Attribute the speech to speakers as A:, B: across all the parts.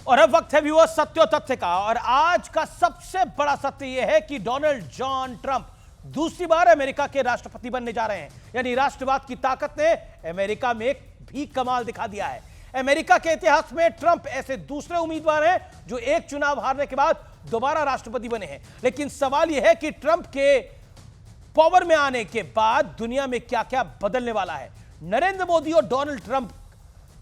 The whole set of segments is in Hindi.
A: और अब वक्त है व्यूअर्स सत्य और तथ्य का। और आज का सबसे बड़ा सत्य यह है कि डोनाल्ड जॉन ट्रंप दूसरी बार अमेरिका के राष्ट्रपति बनने जा रहे हैं। यानी राष्ट्रवाद की ताकत ने अमेरिका में भी कमाल दिखा दिया है। अमेरिका के इतिहास में ट्रंप ऐसे दूसरे उम्मीदवार हैं जो एक चुनाव हारने के बाद दोबारा राष्ट्रपति बने हैं। लेकिन सवाल यह है कि ट्रंप के पावर में आने के बाद दुनिया में क्या क्या बदलने वाला है। नरेंद्र मोदी और डोनाल्ड ट्रंप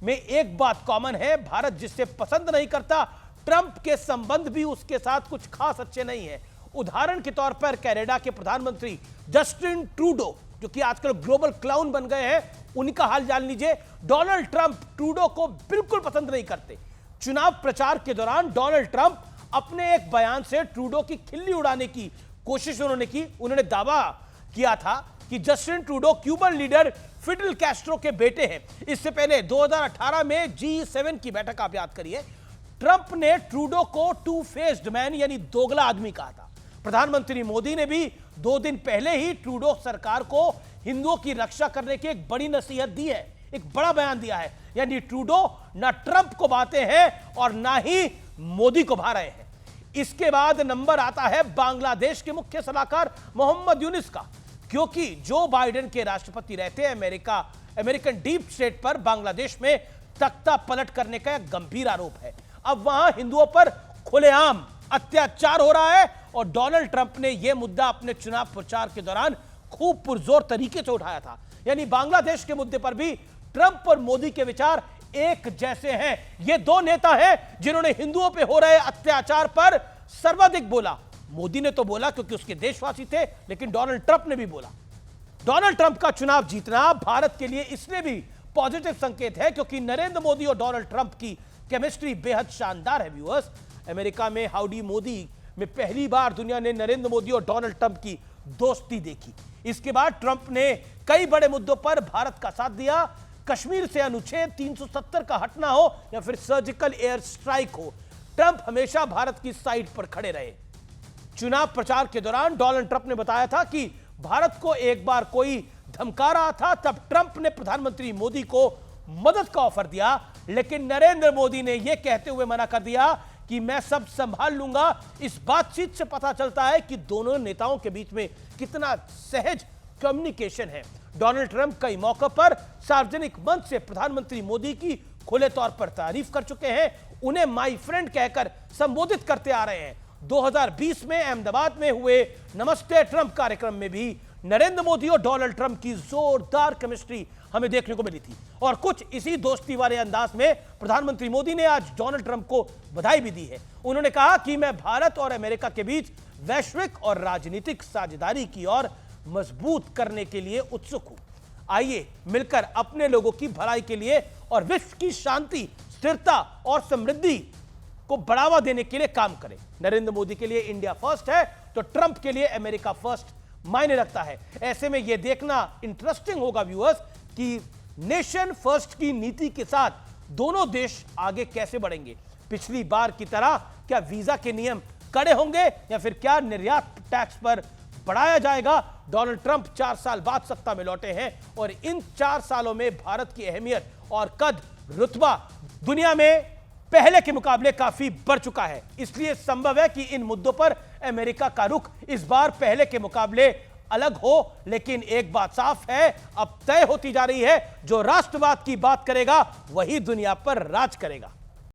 A: में एक बात कॉमन है, भारत जिससे पसंद नहीं करता, ट्रंप के संबंध भी उसके साथ कुछ खास अच्छे नहीं है। उदाहरण के तौर पर कनाडा के प्रधानमंत्री जस्टिन ट्रूडो, जो कि आजकल ग्लोबल क्लाउन बन गए हैं, उनका हाल जान लीजिए। डोनाल्ड ट्रंप ट्रूडो को बिल्कुल पसंद नहीं करते। चुनाव प्रचार के दौरान डोनाल्ड ट्रंप अपने एक बयान से ट्रूडो की खिल्ली उड़ाने की कोशिश उन्होंने की। उन्होंने दावा किया था कि Justin Trudeau Cuban leader Fidel Castro के बेटे हैं। इससे पहले 2018 में G7 की बैठक आप याद करिए, ट्रंप ने ट्रूडो को टू फेस्ड मैन यानी दोगला आदमी कहा था। प्रधानमंत्री मोदी ने भी 2 दिन पहले ही ट्रूडो सरकार को हिंदुओं की रक्षा करने की एक बड़ी नसीहत दी है, एक बड़ा बयान दिया है। यानी ट्रूडो ना ट्रंप को भाते हैं और ना ही मोदी को भा रहे हैं। इसके बाद नंबर आता है बांग्लादेश के मुख्य सलाहकार मोहम्मद यूनिस का, क्योंकि जो बाइडेन के राष्ट्रपति रहते हैं अमेरिकन डीप स्टेट पर बांग्लादेश में तख्ता पलट करने का एक गंभीर आरोप है। अब वहां हिंदुओं पर खुलेआम अत्याचार हो रहा है और डोनाल्ड ट्रंप ने यह मुद्दा अपने चुनाव प्रचार के दौरान खूब पुरजोर तरीके से उठाया था। यानी बांग्लादेश के मुद्दे पर भी ट्रंप और मोदी के विचार एक जैसे हैं। ये 2 नेता हैं जिन्होंने हिंदुओं पर हो रहे अत्याचार पर सर्वाधिक बोला। मोदी ने तो बोला क्योंकि उसके देशवासी थे, लेकिन डोनाल्ड ट्रंप ने भी बोला। डोनाल्ड ट्रंप का चुनाव जीतना भारत के लिए इसलिए भी पॉजिटिव संकेत है क्योंकि नरेंद्र मोदी और डोनाल्ड ट्रंप की केमिस्ट्री बेहद शानदार है। व्यूअर्स, अमेरिका में हाउडी मोदी में पहली बार दुनिया ने नरेंद्र मोदी और डोनाल्ड ट्रंप की दोस्ती देखी। इसके बाद ट्रंप ने कई बड़े मुद्दों पर भारत का साथ दिया। कश्मीर से अनुच्छेद 370 का हटना हो या फिर सर्जिकल एयर स्ट्राइक हो, ट्रंप हमेशा भारत की साइड पर खड़े रहे। चुनाव प्रचार के दौरान डोनाल्ड ट्रंप ने बताया था कि भारत को एक बार कोई धमका रहा था, तब ट्रंप ने प्रधानमंत्री मोदी को मदद का ऑफर दिया, लेकिन नरेंद्र मोदी ने यह कहते हुए मना कर दिया कि मैं सब संभाल लूंगा। इस बातचीत से पता चलता है कि दोनों नेताओं के बीच में कितना सहज कम्युनिकेशन है। डोनाल्ड ट्रंप कई मौकों पर सार्वजनिक मंच से प्रधानमंत्री मोदी की खुले तौर पर तारीफ कर चुके हैं, उन्हें माय फ्रेंड कहकर संबोधित करते आ रहे हैं। 2020 में अहमदाबाद में हुए नमस्ते ट्रंप कार्यक्रम में भी नरेंद्र मोदी और डोनाल्ड ट्रंप की जोरदार केमिस्ट्री हमें देखने को मिली थी। और कुछ इसी दोस्ती वाले अंदाज में प्रधानमंत्री मोदी ने आज डोनाल्ड ट्रंप को बधाई भी दी है। उन्होंने कहा कि मैं भारत और अमेरिका के बीच वैश्विक और राजनीतिक साझेदारी की ओर मजबूत करने के लिए उत्सुक हूं। आइए मिलकर अपने लोगों की भलाई के लिए और विश्व की शांति, स्थिरता और समृद्धि को बढ़ावा देने के लिए काम करें। नरेंद्र मोदी के लिए इंडिया फर्स्ट है तो ट्रंप के लिए अमेरिका फर्स्ट मायने रखता है। ऐसे में यह देखना इंटरेस्टिंग होगा व्यूअर्स कि नेशन फर्स्ट की नीति के साथ दोनों देश आगे कैसे बढ़ेंगे। पिछली बार की तरह क्या वीजा के नियम कड़े होंगे या फिर क्या निर्यात टैक्स पर बढ़ाया जाएगा। डोनाल्ड ट्रंप 4 साल बाद सत्ता में लौटे हैं और इन 4 सालों में भारत की अहमियत और कद रुतबा दुनिया में पहले के मुकाबले काफी बढ़ चुका है। इसलिए संभव है कि इन मुद्दों पर अमेरिका का रुख इस बार पहले के मुकाबले अलग हो। लेकिन एक बात साफ है, अब तय होती जा रही है, जो राष्ट्रवाद की बात करेगा वही दुनिया पर राज करेगा।